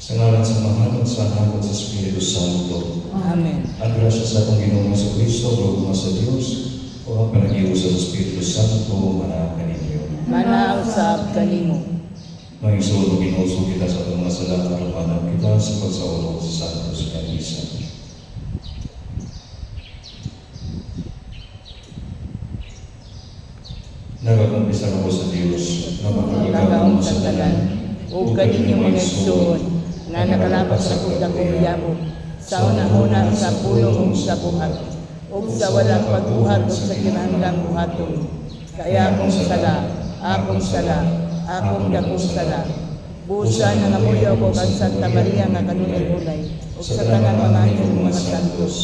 Sa ngalan sa Mahal at sa Anak at sa Espiritu Santo. Amen. Ang grasya sa atong Ginoong Jesucristo, Lord sa Dios, o ang panagiusa sa Espiritu Santo, manaag kaninyo. Manausap kanimo. Mga igsoon, ginuso kita sa atong mga sala, karumanan kita sa pagsaulog sa Santos nga Misa. Nagakumpisa ako sa Dios na makakagaon sa tanan, O kaninyo mga igsoon, nga nakalapas sa kong yamo, sa una-una sa pulong sa buhat, o sa walang pagbuhat o sa kinahanggang buhaton. Kaya akong sala, akong dakong sala. Busa na ngamuyo ko kang Santa Maria nga kanunay-unay, o sa tanang mga anghel mga santos,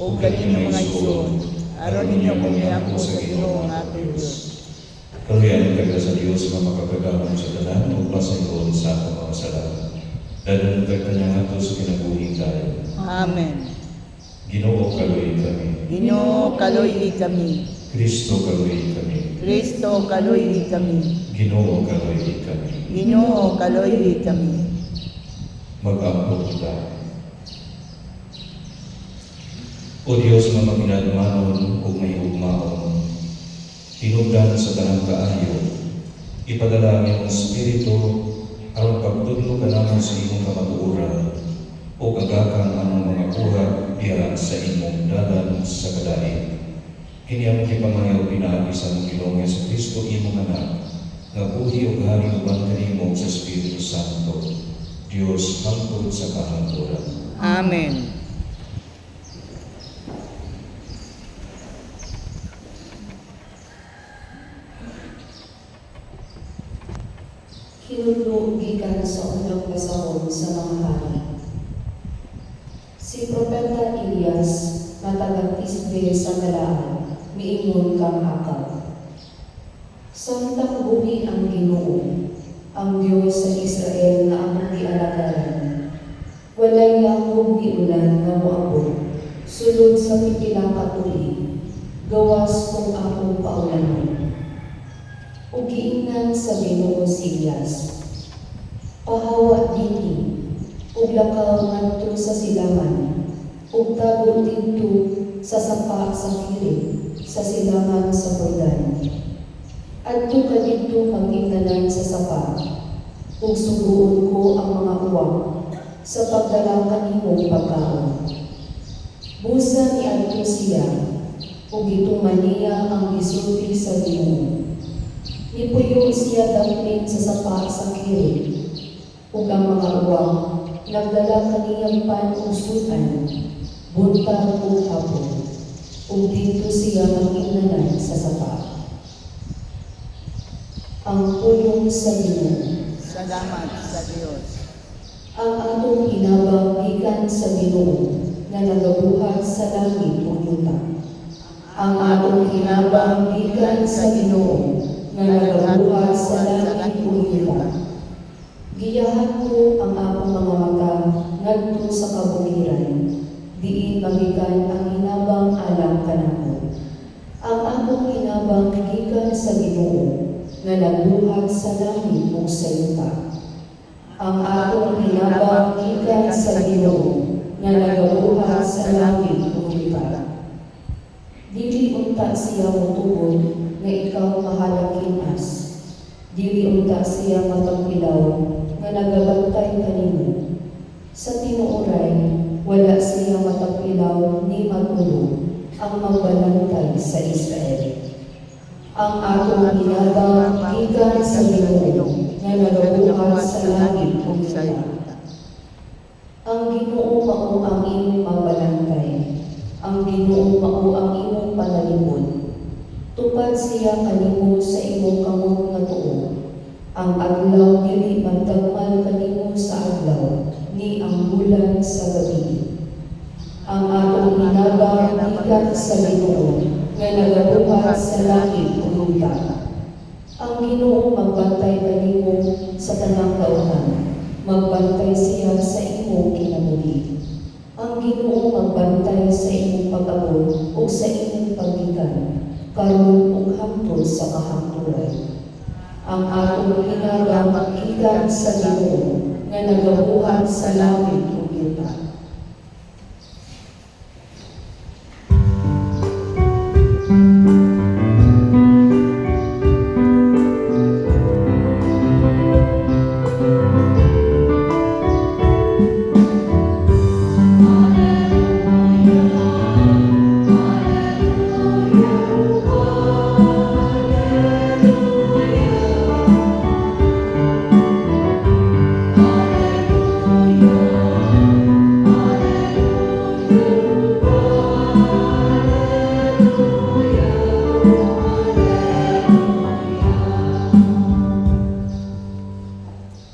o kaninyo mga igsoon, aron ninyo kong niyapo sa Ginoo nga ating Diyos. Kaluyan ang sa Diyos na makapagagawang sa tanan o pasayloon sa atong mga sala. Dahil ang kanyang ato sa kinabuhing tayo. Amen. Ginoo kaluy kami. Ginoo kaloy kami. Kristo kaluy kami. Kristo kaloy kami. Ginoo kaluy kami. Ginoo kaloy kami. Mag-ampun kita. O Diyos na maginadmanon o may ugmaon, tinugdan sa tanang kaayo, ipadala ang iyong Espiritu aron pagtudlo ka naman sa imong kamatuoran o kagakan ang mga buhat diha sa imong dalan sa kadaig. Kini ang kipamangayo pinaagi sa mong Ginoong Jesucristo imong anak, nga buhi o hari uban kanimo sa Espiritu Santo, Dios hangtod sa kahangturan. Amen. Hinudlo gikan sa unang pasahon sa mga hari. Si Propeta Elias, matagang-isbe sa kalaan, miingon kang akal. Samtang buhi ang Ginoo, ang Diyos sa Israel na among gialagaran. Walay yakog giulan nga moabot, sulod sa pipilang katuli, gawas kung akong paulanon. O giingnan sa Ginoo si Elias. Pahawa dini, ug lakaw ngadto sa silangan, ug tago didto sa sapa sa kiri, sa silangan sa Jordan. Adto ka didto kang ingnanan sa sapa, ug suguon ko ang mga uwak sa pagdala kanimong pagkaon. Busa ni adto siya, ug gituman niya ang gisulti sa Ginoo. Ipuyo siya dapit sa sapa sa kiri, ug ang mga uwak nagdala kaniyang pan-usutan, buntag ug hapon, ug dito siya mag-ingnanan sa sapa. Ang pulong sa Ginoo. Salamat sa Diyos. Ang atong inabang gikan sa Ginoo na nagabuhat sa langit ug yuta. Ang atong inabang gikan sa Ginoo na nagabuhat sa langit ug yuta. Giyahan ko ang akong mga mata ngadto sa kabukiran, diin magikan ang inabang alam kanako. Ang akong inabang gikan sa Ginoo nga nagbuhat sa langit ug sa yuta. Ang akong inabang gikan sa Ginoo nga nagabuhat sa langit ug yuta. Dili unta siya motubod nga ikaw mahalakinas. Dili unta siya matagpilaw nga nagabantay kanimo. Sa tinuoray, wala siya matagpilaw ni matulog ang magbalantay sa Israel. Ang atong inabang gikan sa Ginoo nga nagabuhat sa langit ug sa yuta. Ang Ginoo mao ang imong magbalantay. Ang Ginoo mao ang imong panalipod. Tupad siya kanimo sa imong kamot nga sa langit ug lupa. Ang Ginoo magbantay kanimo sa tanang kauhan, magbantay siya sa imong kinabuhi. Ang Ginoo magbantay sa imong pag-abot ug sa imong paggikan, karon ug hangtod sa kahangturan. Ang atong hinagamang gikan sa Ginoo nga nagabuhat sa langit ug yuta.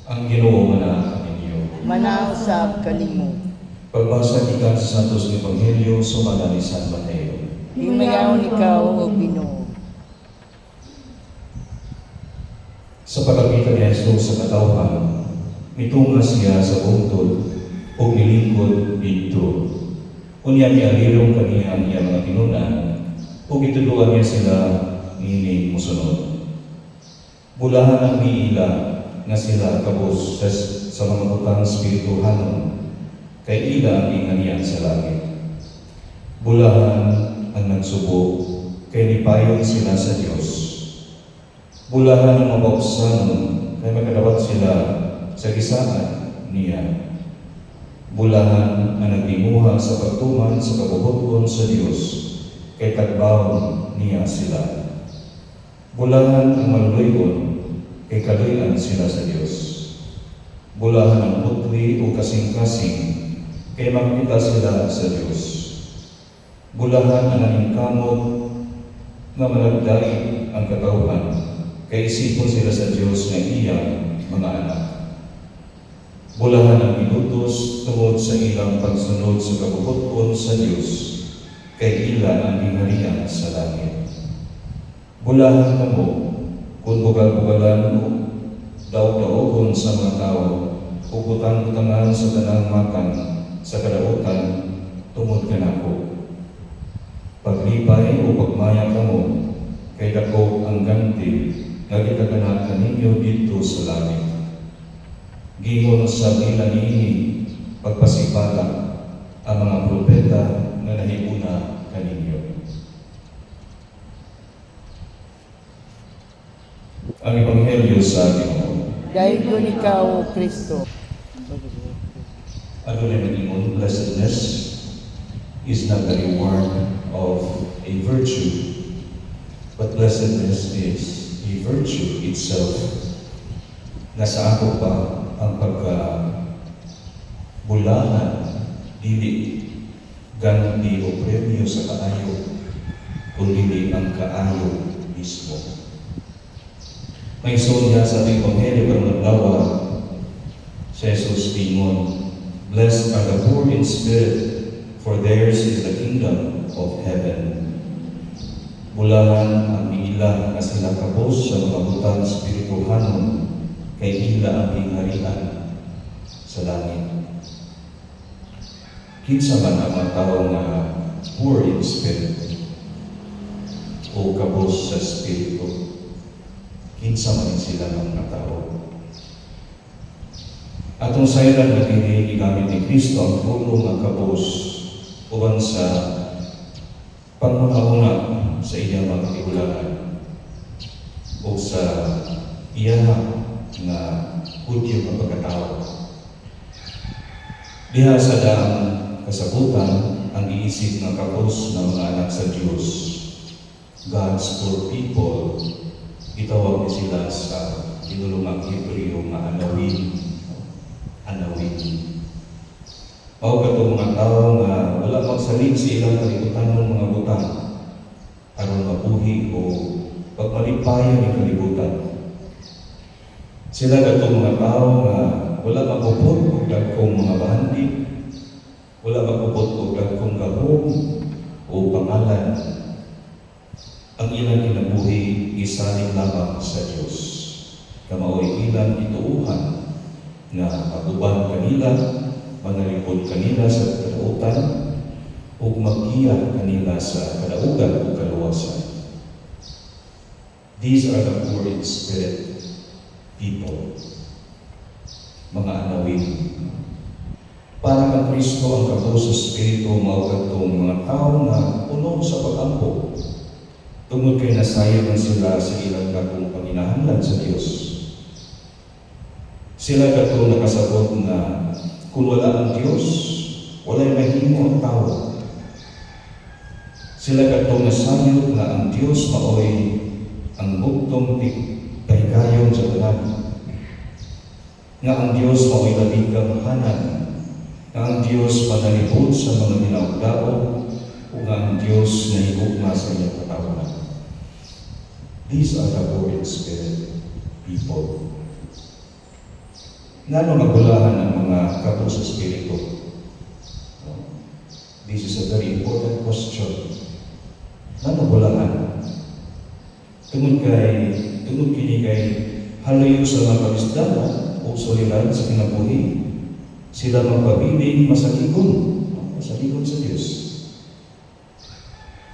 Ang Ginoo manahan ninyo. Manaw sa kalimo. Pagbasa gikan sa Santos Ebanghelyo sumala ni San Mateo. Himayaw ikaw o Ginoo. Sa pagkakita ni Jesus sa katawhan, mitunga siya sa bungtod o milingkod dito. Unya mialirong kaniya ang iya mga tinunan o gituluan niya sila nini musunod. Bulahan ang miila nga sila kabos sa mga butang spirituhanon kay ila ang inganian sa langit. Bulahan ang nagsubo kay nipayon sila sa Dios. Bulahan ang mabauksanon kay makadawat sila sa gisaan niya. Bulahan ang nagdimuha sa pagtuman sa kabubuton sa Dios kay tagbawon niya sila. Bulahan ang maluloyon kay kaluyan sila sa Dios. Bulahan ang putli o kasing-kasing kay makita sila sa Dios. Bulahan ang naningkamot nga managdai ang katawhan kay isipon sila sa Dios nga iyang mga anak. Bulahan ang minutos tungod sa ilang pagsunod sa kabubuton sa Dios kay ila ang gingharian sa langit. Bulahan kamo kung bugal-bugalan mo daw-daogon sa mga tao o butang-butangan sa tanang makan sa kadautan tungod kanako. Paglipay o pagmaya kamo kay dako ang ganti nga gitaganakan ninyo dito sa langit. Gingon sa bilang niini pagpasipala ang mga propeta na nahiguna kaninyo. Ang Ebanghelyo sa Ginoo. Dahil yun ikaw o Kristo. Ano na nag-ingon, blessedness is not the reward of a virtue, but blessedness is a virtue itself. Nasa ako pa ang pagkabulahan, dili ganti o premyo sa kaayo, kundi ang kaayo mismo. May sonya sa ating Ebanghelyo pero naglawa si Jesus tingon, "Blessed are the poor in spirit, for theirs is the kingdom of heaven." Bulahan ang iila nga sila kabos sa mga butang spirituhanon kay ila ang gingharian sa langit. Kinsa man ang mga tao nga poor in spirit o kabos sa spirito? Kinsa man sila ng mga tao? Atong sayran nga dili gigamit ni Kristo ang puno nga kabos uban sa pangmahuna sa iyang mga tigulangan o sa iyang nga Hudyo nga pagkatao. Diha sa daang kasabutan ang iisip ng kabos ng mga anak sa Diyos. God's poor people, itawag ni sila sa tinulungang Hebreo nga anawin. Mao katong mga tao nga wala magsalig sa ilang kalibutan ng mga butang aron mabuhi o pagmalipayan ng kalibutan. Sila katong mga tao nga wala magpupot o dagkong mga bandi, wala magpupot o dagkong gahom o pangalan. ang ilang kinabuhi gisalig lamang sa Dios. Kamaoy ilang ituuhan nga maguban kanila, manalipod kanila sa kadautan, ug maggiya kanila sa kadaugan ug kaluwasan. These are the poor in spirit people, mga anawin. Para kang Kristo ang kabus sa Espiritu, mao kadtong mga tao na puno sa pag-ampo. Tungod kay nasayang sila sa ilang dakong panginahanglan sa Dios. Sila kadtong nakasabot na kung wala ang Dios, wala'y mahimo ang tao. Sila kadtong nasayod na ang Dios maoy ang bugtong pahigayon sa tanan. Nga ang Dios mao'y labing kamahanan, nga ang Dios manalipod sa mga minaugdao, o nga ang Dios na higugma sa iyang katawanan. These are the poor in spirit people. Ngano magulahan ang mga kapo sa Espiritu? This is a very important question. Ngano magulahan? Tungod kini kay halayo sa mga kalisdanan o soliran sa kinabuhi, sila magpabiling masaligon sa Diyos.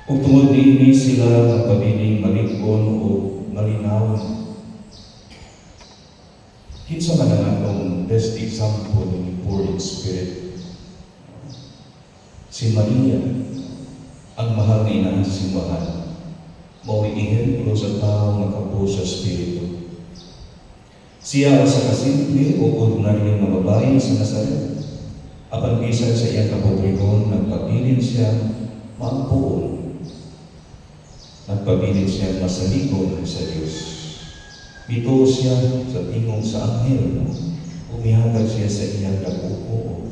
Ug tungod niini sila magpabiling malikon o malinaw. Kinsa man ang atong best example ng poor in spirit? Si Maria, ang mahal na ina sa simbahan. Mauwi ihemplo sa tao nga kapo sa Espiritu. Siya sa kasimple o ordinaryong na babae sa Nazaret. Apan bisan sa iyang kapobrehon, nagpabilin siya maampoon. Nagpabilin siya masaligon sa Diyos. Bito siya sa tingog sa anghel. Umihatag siya sa iyang kapupo,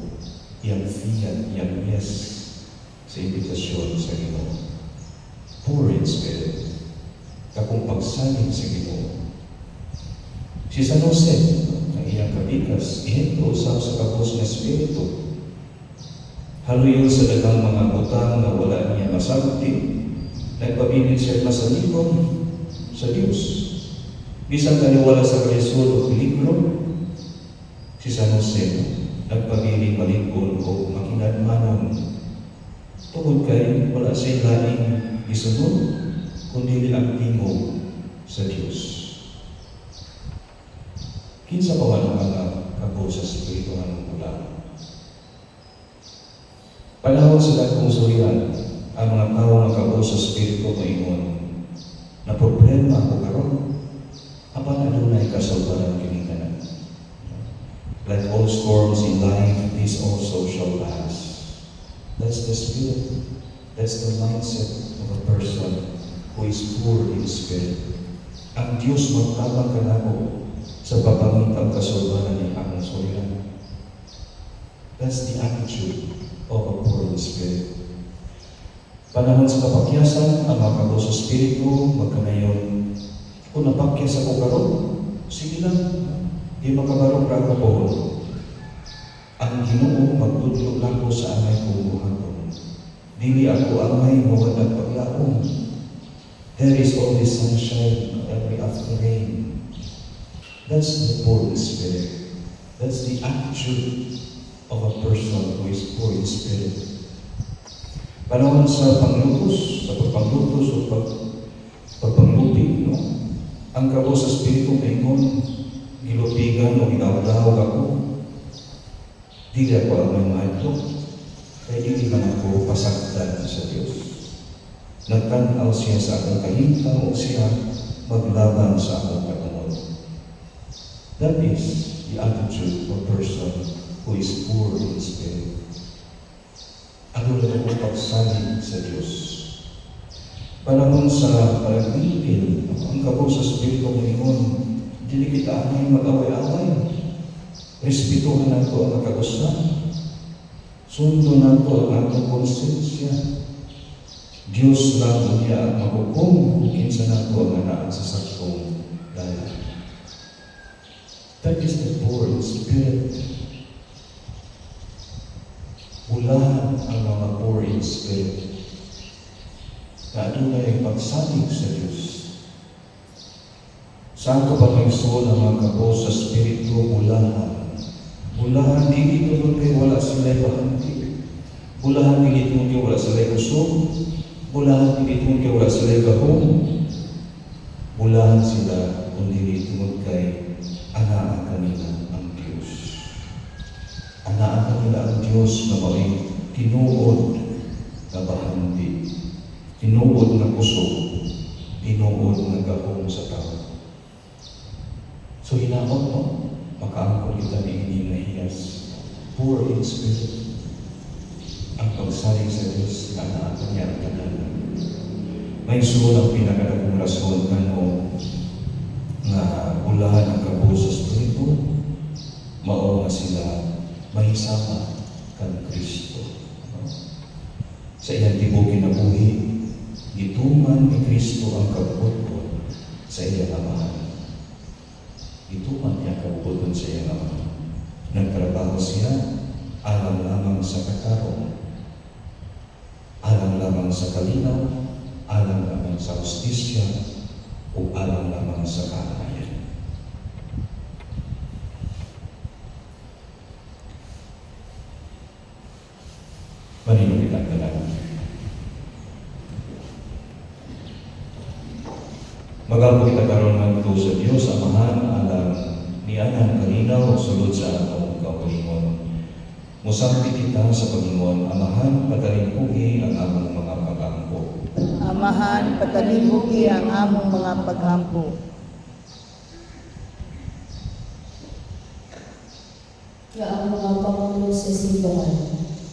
iyang fiat, iyang yes sa imbitasyon sa Ginoo. Poor in spirit, kakong pagsalig sa Ginoo. Si San Jose, ang iyang kabigas, ihento usap sa kapos na Espiritu. Haluyo sa dagang mga butang na wala niya masagti, nagpabilin siya masaligon sa Diyos. Bisan kaniwala sa kalisod o peligro, si San Jose, nagpabilin malikon o makinadmanon. Tungod kay wala siya laing isunod, kundi ang tingog sa Diyos. Kinsa pa man ang mga kapo sa Espiritu ng mula. Panahon sa dakong suliran, ang mga tao ng kapo sa Espiritu maingon na problema o karon, apan adunay kasulbaran kini tanan. Like all storms in life, this also shall pass. That's the spirit. That's the mindset of a person who is poor in spirit. Ang Diyos magtabang kanako sa papangitang kasulbaran ni among suliran. That's the attitude of a poor in spirit. Panahon sa kapakyasan, ang mga kapo sa Espiritu, magkanayon, kung napakyas ako karon, sige lang, di makabarong ra ako po. Ang Ginoo magtudlo lang ko sa amay kong buhaton. Dili ako amay mawadag paglaong. There is always sunshine every after rain. That's the poor in spirit. That's the attitude of a person who is poor in spirit. Panahon sa pagpanglutos o pagpanglupig, no? Ang kabo sa Espiritu kaingon, gilupigan o ginawdahog ako. Dili ako ang may mahadlok, kaya hindi man ako pasagdan sa Diyos. Nagtanaw siya sa akong kahimtang o siya maglaban sa akong katungod. That is the attitude of a person who is poor in spirit. Ano na ako pagsalig sa Diyos? Panahon sa pag-ibig, ang kabo sa Espiritu ng Ingon, dili kita anay mag-away-away. Respetuhan nato ang kagustuhan. Sundo nato ang atong konsensya. Diyos lang niya ang maghukom kung kinsa nato ang anaan sa saktong dala. That is the poor in spirit. Ulahan ang mga poor in spirit. na adunay pagsalig sa Dios. Saan ka ba magsuon ang mga kabo sa Espiritu ulahan? Ulahan dili tungod kay wala sila bahanti. Ulahan dili tungod kay wala sila kusog. Ulahan dili tungod kay wala sila gahom. Ulahan sila kung dili tungod kay anaa kanila ang Dios. Anaa kanila ang Dios na may tinuod na bahanti, tinuod na kusog, tinuod na gahom sa tao. So hinaot mo, makaangkol kita ni Nahiyas, poor in spirit, ang pagsalig sa Diyos na naato niya ang tanan. May suon ang pinakadagong rason nga ulahan ang kabo sa Espiritu, mao nga sila mahisama kan Kristo. Sa iyang tibok kinabuhi, gituman ni Kristo ang kabuton sa iyang amahan. Gituman niya kabuton sa iyang amahan. Nagtrabaho siya alang lamang sa katarong, alang lamang sa kalinaw, alang lamang sa justisya, o alang lamang sa kaanayan. Maninulitang talaga. Magampo kita karon ngadto sa Dios Amahan alang nianan kalinaw sulod sa atong kaugalingon. Musampi kita sa Panginoon, Amahan, patalimpugi ang among mga pagampo. Amahan, patalimugi ang among mga paghampo. Nga ang mga pangulo sa simbahan,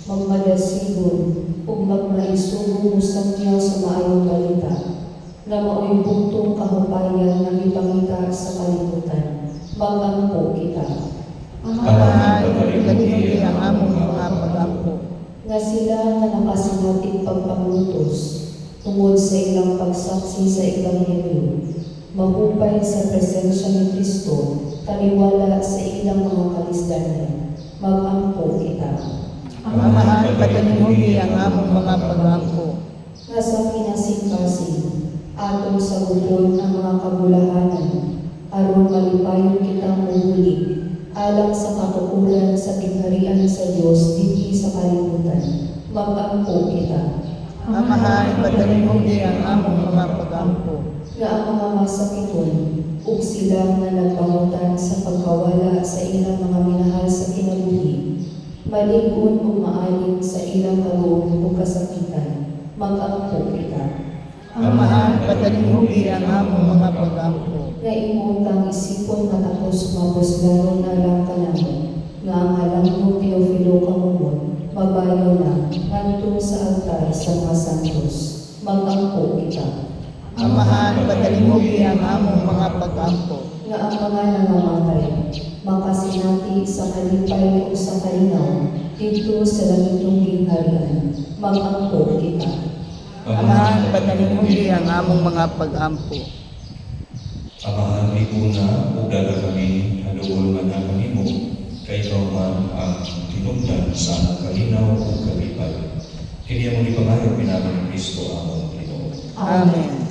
magmadasigon o magmaisugo sa niya sa maayong balita, na mao'y buktong kahupayan na ipangita sa kalibutan. Magampo kita. Amahan, patalimugi ang among mga paghampo. Nga sila nga nakasinating pagpanglutos tungod sa ilang pagsaksi sa Ebanghelyo, mahupay sa presensya ni Kristo, taliwala sa ilang mga kalisdanan. Magampo kita. Amahan, patalimugi ang among mga paghampo. Nga sa pinasingkasing, atong saguton ang mga kabulahanan, aron malipayon kitang muhuli, alang sa katukuran sa kingharian sa Diyos dinhi sa kalibutan. Magampo kita. Amahan, patalimugi ang among mga paghampo. Nga ang mga masakiton, ug sila nga nagpangutan sa pagkawala sa ilang mga minahal sa kinabuhi, maligon ug maalim sa ilang kaluoy ug kasakitan. Magampo kita. Amahan, patalimugi ang among mga paghampo. Nga imutang isipon matapos mapusgaron na lang kanamo, nga ang halangmo Teofilo kamumon, mabayo na, nganto sa altar sa mga santos. Magampo kita. Amahan, patalimugi ang among mga paghampo. Nga ang mga nangamatay, makasinati sa kalipay o sa kalinaw, dito sa langit ng kingharian. Magampo kita. Amahan, patalimugi ang among mga paghampo. Amahan, ikuna, ug dala kami, haluol man na kami mo, kay ikaw man ang tinugdan sa among kalinaw ug kalipay. Kini among ipangayo pinagi ni Kristo among Ginoo. Amen.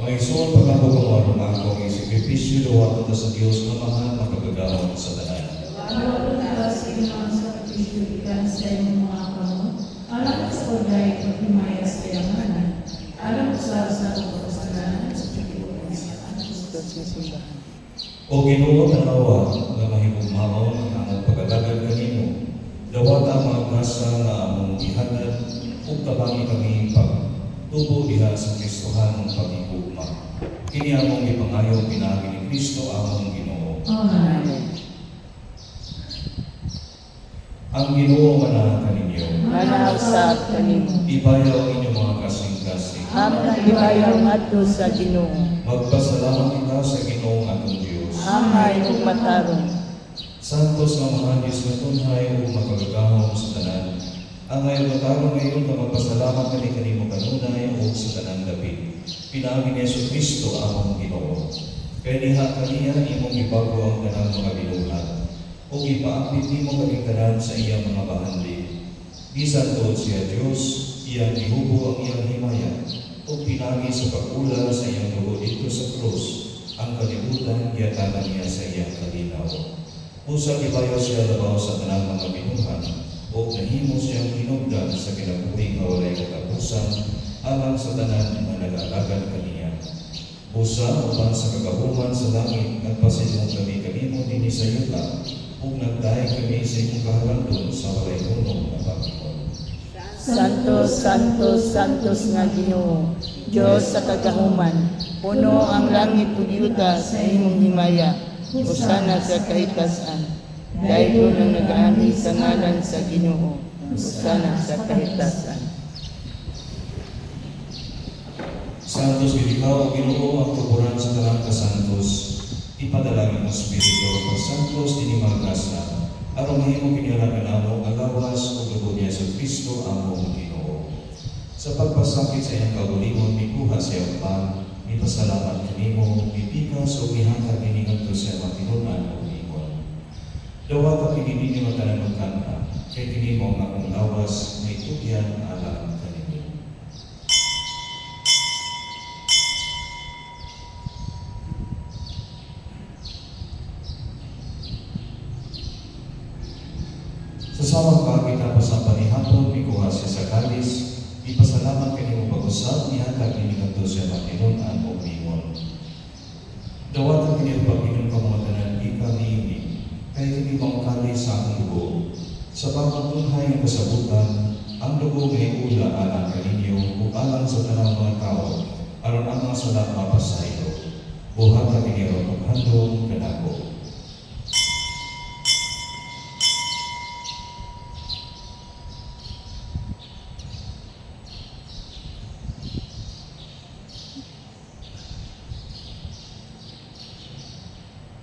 Mga isuon pagkako kung ano ako ang sakripisyo daw ato sa Dios nga mahal makagagahon sa tanan. Ano na sa inyong sakripisyo ikan sa inyong mga kamot, alam sa pagdahil paghimaya sa yaman, alam sa kasalanan sa pagkibukan sa Ito sa simbahan. O Ginoo tanawa nga mahigugmaon ang among pag-alagad kanimo. Dawata mga grasa nga among gihatag ug tabangi kami pagtubo diha sa Kristohanong paghigugma. Kini among ipangayo pinaagi ni Kristo among Ginoo. Amen. Ang Ginoo manahan kaninyo. Manahaw sa kanimo. Ibayaw inyong mga kasing-kasing. Amang ibayaw ngadto sa Ginoo. Magpasalamat kita sa Ginoong atong Dios. Amay ug matarong. Santos nga mga Diyos nga tunhay ug makagagahom sa tanan. Ang ngayon matarong ngayon nga magpasalamat kami kanimo kanunay ug sa tanang dapit. Pinaagi ni Jesucristo among Ginoo. Kaya niha kaniya imong ibago ang tanang mga binuhat. O ipaapit nimo kaming tanan sa iyang mga bahandi. Bisan tuod siya Diyos, iyang ihubo ang iyang himaya. O pinagi sa pag-ula sa iyang dugo dito sa krus, ang kalibutan giyatanan niya sa iyang kalinaw. Usa ibayo siya labaw sa tanang mga binuhan, o nahimo siyang hinugdan sa kinabuhi nga walay katapusan, alang sa tanan nga nag-alagad kaniya. Usa uban sa kagabuhan sa langit, nagpasidmong kami kanimo dinhi sa yuta, ug nagdaig kami sa imong kahalandon sa walay hunong nga Panginoon. Santos, Santos, Santos nga Ginoo, Diyos sa kagahuman, puno ang langit ug yuta sa imong himaya, usana sa kahitasan. Dahil ang nag-aani sa ngalan sa Ginoo, usana sa kahitasan. Santos gilikaw ang Ginoo ang tuburan sa talang kasantos. Ipadalangin ang Espiritu pag Santos dinimarkasa. Aron mahimo kiniyarakan namo ang lawas ug dugo ni Jesucristo among Ginoo. Sa pagpasakit sa iyang kaugalingon mikuha sa iyang pan, ipasalamat kanimo, ipikas ug ihangad kini ngadto sa matinunan ug ingon. Dawata kini ni matanan magkanta, kay kini mo ang akong lawas may tugyan alang kanimo. Sa samang pagkita pa sa panihapon, mikuha siya sa kalis, ipasalamat kanimo pag-usap, ihatag kini ngadto sa matinunan ug ingon. Dawatan kini pag-inom ka mga tanan, di ka niini, kay kini mong kalis sa akong dugo. Sa bagong tunhay ng kasabutan, ang dugo ngay ula alang kaninyo ug alang sa tanang mga tao, aron ang mga sala mapasayo. Buhata kini ron paghandom kanako.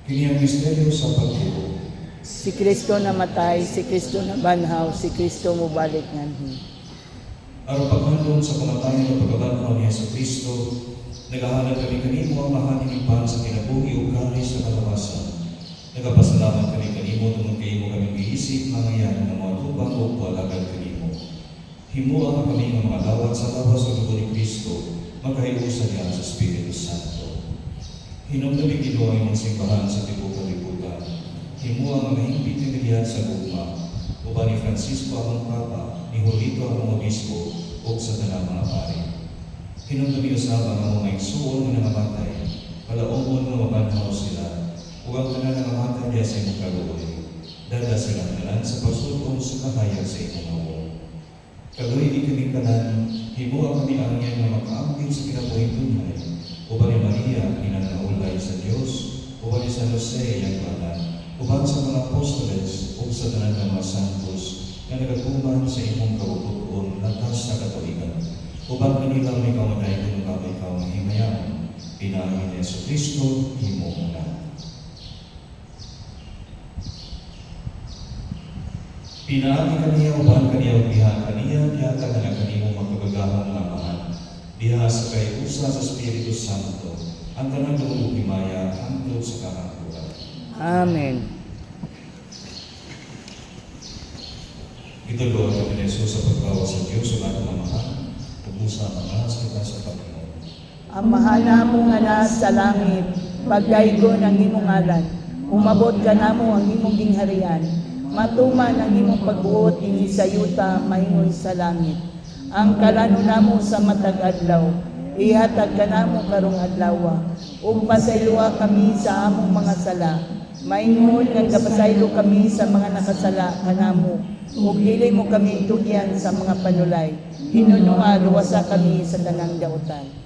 Kini ang misteryo sa pagtuo. Si Kristo namatay, si Kristo nabanhaw, si Kristo mubalik nganhi. Aron paghandom sa kamatayan ng pagkabanhaw ni Jesucristo, nagahanap kami kanimo ang mahaninigpan sa kinabuhi ug karis sa kalawasan. Nagapasalamat kami kanimo tungod kay imo kami giisip mangayan ng mga tubang ug palagad kanimo. Himuan kami ng mga dawat sa lawas sa dugo ni Kristo, magkahiusa niya sa Espiritu Santo. Hinumdumi Ginoo ang imong simbahan sa tibuok kalibutan. Himuan ang mahimpit nga diha sa gugma, uban ni Francisco among Papa, ni Julito among Obispo, ug sa tanang mga pari. Hinumdumi usab ang among maigsuon nga nangamatay, palaumon nga mabanhaw sila, ug ang tanan nga namatay diha sa imong kaluoy. Dada silang tanan sa pagsulong sa kahayag sa imong among. Kaluoy di kami tanan, himuan kami angyan nga makaambing sa kinabuhing tunay, uban ni Maria, inanaulay sa Diyos, uban ni San Jose, iyang banan, uban sa mga apostoles, ug sa tanan ng mga santos, nga nagaguman sa imong kautuon, lakas sa katuigan. Uban kanilang may kaunay kung kami ikaw ng himayan, pinaangin ni Jesucristo, himong na. Pinaagi kaniya, uban kaniya, biha kaniya, tiyata na kanimo magkagagahang amahan. Diha sa kayusa sa Espiritu Santo, ang tanang dugo himaya hangtod sa kahangturan. Amen. Ituloy ang Jesus sa paggawa sa Diyos sa lahat ng mahal, ubusa ang mahas kita sa Panginoon. ang mahal namo nga naa sa langit, pagdaygon ang imong ngalan. Umabot ka namo ang imong gingharian, matuman ang imong pagbuot dinhi sa yuta maingon sa langit. Ang kalano namo sa matag adlaw, ihatag ka namo karong adlaw, ug pasayloa kami sa among mga sala. Maingon nga gapasaylo kami sa mga nakasala kanamo, ug dili mo kami tugyan sa mga panulay. Hinununga luwasa kami sa tanang daotan.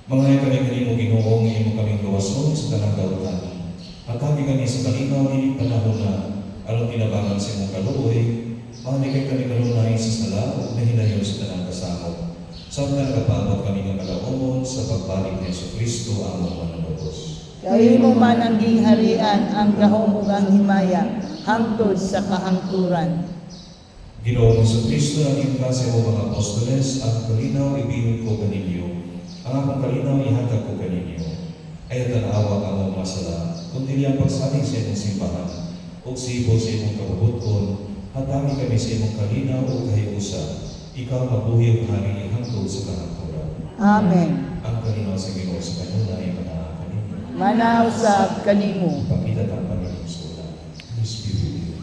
Mga kami kanimo Ginoo nga imo kaming luwason sa tanang dautan. Pagkami kami sa kalinaw ni panahon na aron tinabangan sa imong kaluoy, manikay kami kanunay sa sala ug nahilayon sa tanang kasamo. Samtang nagapabot kami ng kalawomon sa pagbalik ni Jesucristo among Manunubos. Kay mo man ang gingharian, ang gahom ug ang himaya, hangtod sa kahangturan. Ginoong Jesucristo ang impas mo mga apostoles, ang kalinaw ibingon ko kaninyo, ang akong kalinaw ihatag ko kaninyo. Ay tanawa ka mo masala, kung dili ang pagsaling sa imong simbahan, o sibo sa imong kabubuton, hatami kami sa imong kalinaw o kahiusa, ikaw mabuhi ang hari hangtod sa kahangturan. Amen. Ang kalinaw sa Ginoo sa kanuna ay manaa kaninyo. Manausab kanimo. Pakita ang Panginoong sulat. Peace be with you.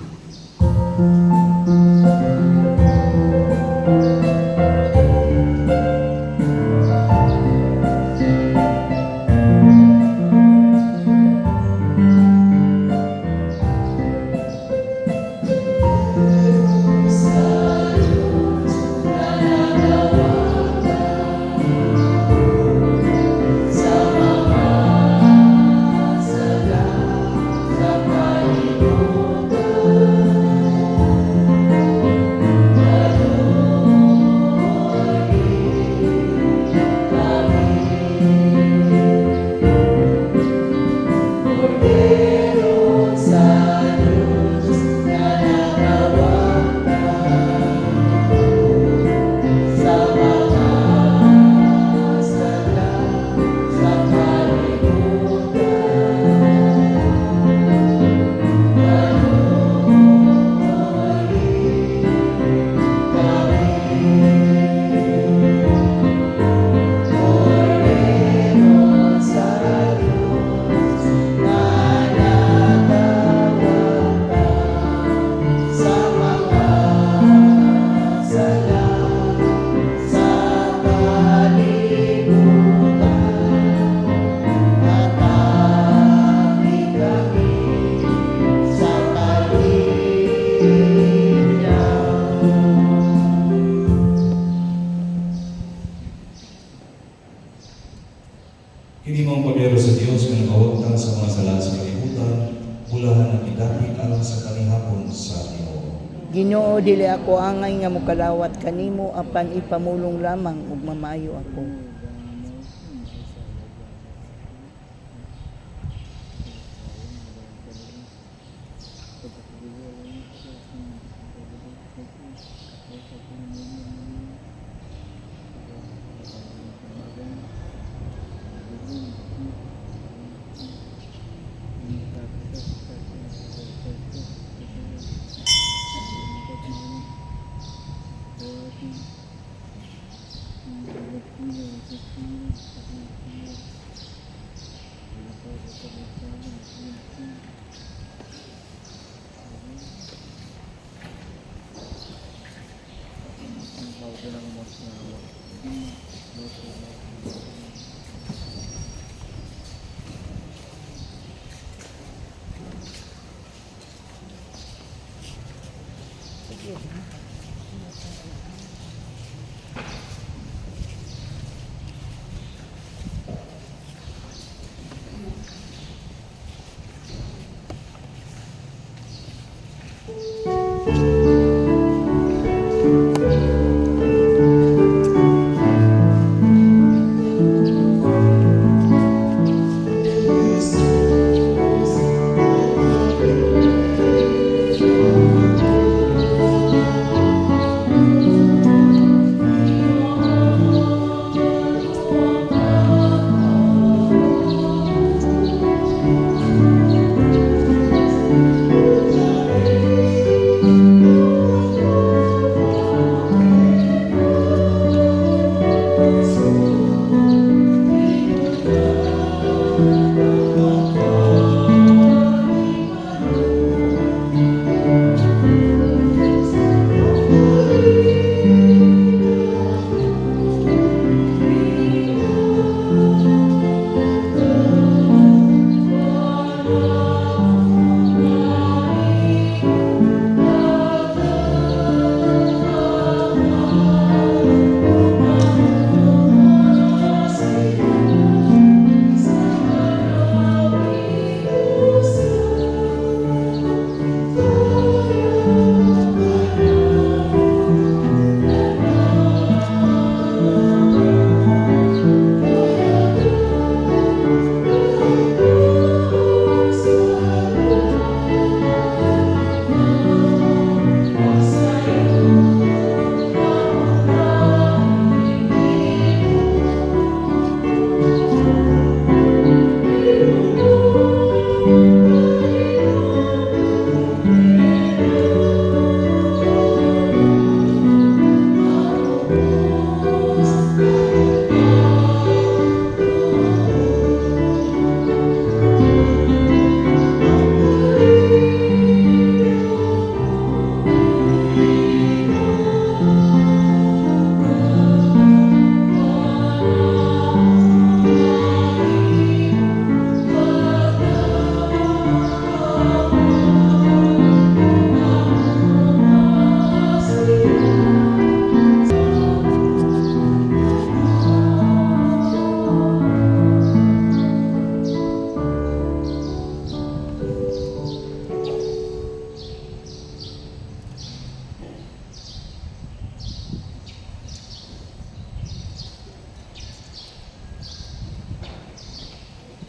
Hindi mo ang poder sa Diyos nga nagawagtang sa mga sala sa kalibutan, bulahan ang idapit alang sa kanihapon sa Ginoo. Ginoo, dili ako angay nga mokalawat kanimo, apan ipamulong lamang ug mamayo ako.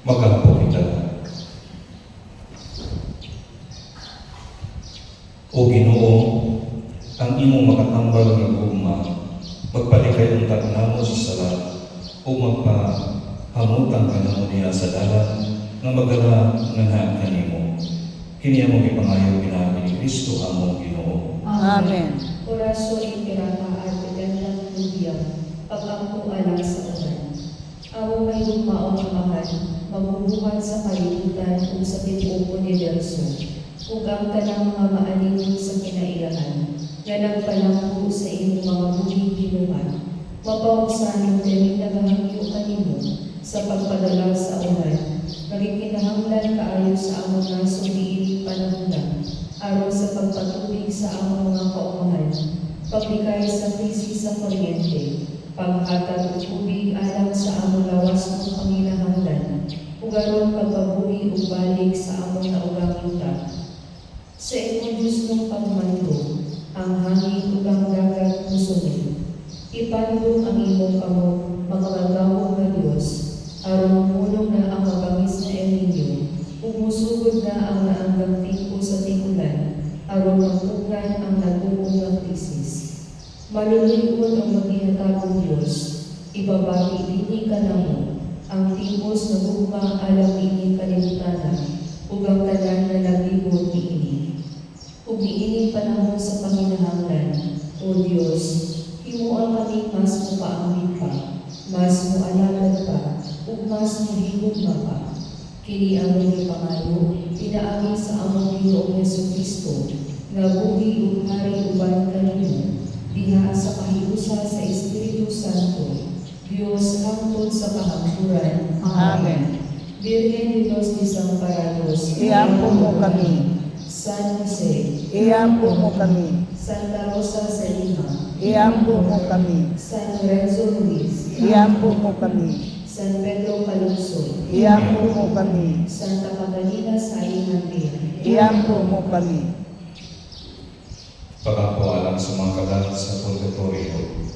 Magapo kita. O Ginoo, ang imong makatambal nga gugma, magpalikay ang tagnamo sa sala, o magpahamutan ka na niya sa dalan, nga magala nga kanimo. Kini among ipangayo pinaagi ni Kristo among Ginoo. Amen. Oraso impirata at gandang tubiyang, pag-ampo alang sa ulan. Amo may lumaong amahan, magbubuhat sa kalibutan kung sa pitong universo. Ug ang tanang mga maaningon sa kinailangan, nga nagpalampo sa inyong mga buhing ginuman. Mapausahan kami nagahangyo kanimo sa pagpadala sa ulan. Nagikinahanglan kaayo sa among naso diining panahon aron sa pagpatubig sa among mga kaumahan, pagbigay sa krisis sa kuryente, paghatag og tubig alang sa among lawas ng panginahanglan, ug aron pagpabuhi ug balik sa among naugang yuta. Sa imong Diyos ng pagmando, ang hangin ug ang dagat musunod. Ipandong ang imong kamot, mga magawong nga Diyos, aron mulong na ang mabangis na elinyo, ug musugod na ang naanggang tingko sa tikulan, aron magpugan ang nagugong nga krisis. Malulungkot ang maghihatagong Diyos, ibabati dini ka namo, ang timpos na gugma alam ini kalibutan, ug ang tanan na naglibot niini. Ug niini panahon sa panginahanglan, O Diyos, himuan kami mas mo paangin pa, mas mo alagad pa, ug mas mo higugma pa. Kini among ipangayo, pinaagi sa among Ginoong Jesucristo, nga buhi ug hari uban kanimo, diha sa kahiusa sa Espiritu Santo, Dios hangtod sa kahangturan. Amen. Virgen de los Desamparados, Iampo mo kami. San Jose, Iampo mo kami. Santa Rosa sa Lima, Iampo mo kami. San Lorenzo Ruiz, Iampo mo kami. San Pedro Calungsod, Iampo mo kami. Santa Catalina sa Inandir, Iampo mo kami. Pagapualang sa mga kalat sa purgatorio.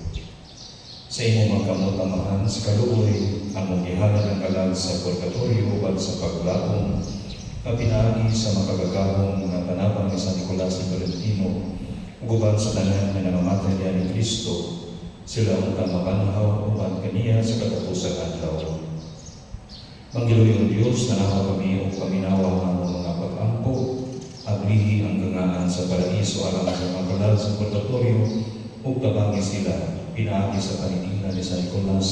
Sa imong magkamot amahan sa kaluoy, among ihalad ang kalat sa purgatorio at sa paglakong na pinaagi sa makagagahong mga panabang ni San Nicolas de Tolentino, uguban sa tanan na nangamatay niya ni Kristo, sila ang mapanhaw uban kaniya sa katapusang adlaw. Manggiloy ang Diyos na nawa kami o paminawa ang mga pag-ampo, ablihi ang gangaan sa paraiso alang sa mga kalal sa purgatorio, ug tabangi sila, pinaagi sa panitingnan ni San Nicolas,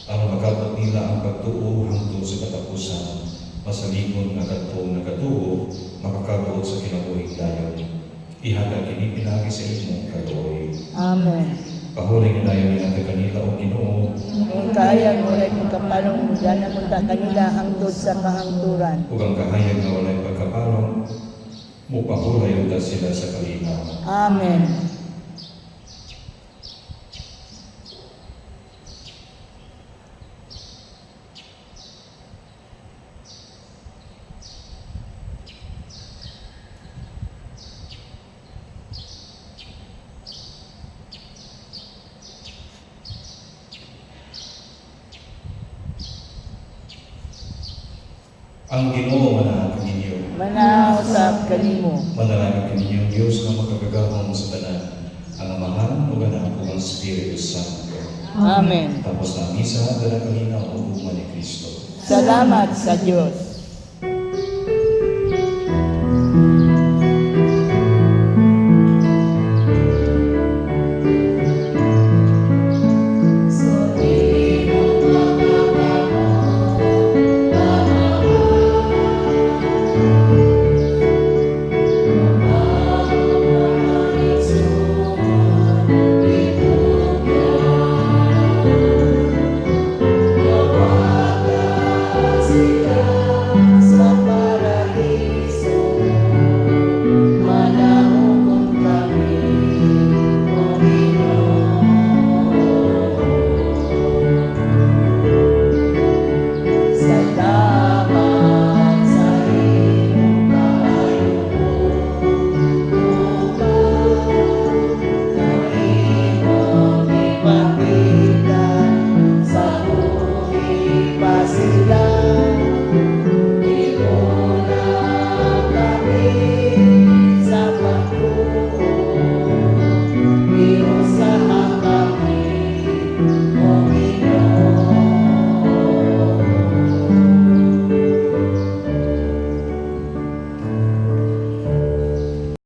ang magkabot nila ang pagtuo hangtod sa katapusan, masalingon nga kadtong nagatuo, makakabuot sa kinabuhing dayon. Ihagad kini pinaagi sa imong kaluoy. Amen. Pahuling na dayon nga kanila o Ginoo, Kung kaya mo rin magkapalong mula na munta kanila hangtod sa kahangturan. ug ang kahayag nga walay pagkapalong, mupahulay uda sila sa kalinaw. Amen. Ang Ginoo manahan kaninyo. Manausap kanimo. Manalangin kaninyong Diyos na makagagahong sa tanan, ang Amahan ug Anak ug ang Espiritu Santo. Amen. Tapos na ang misa, dala kalinaw ang ugma ni Kristo. Salamat sa Diyos.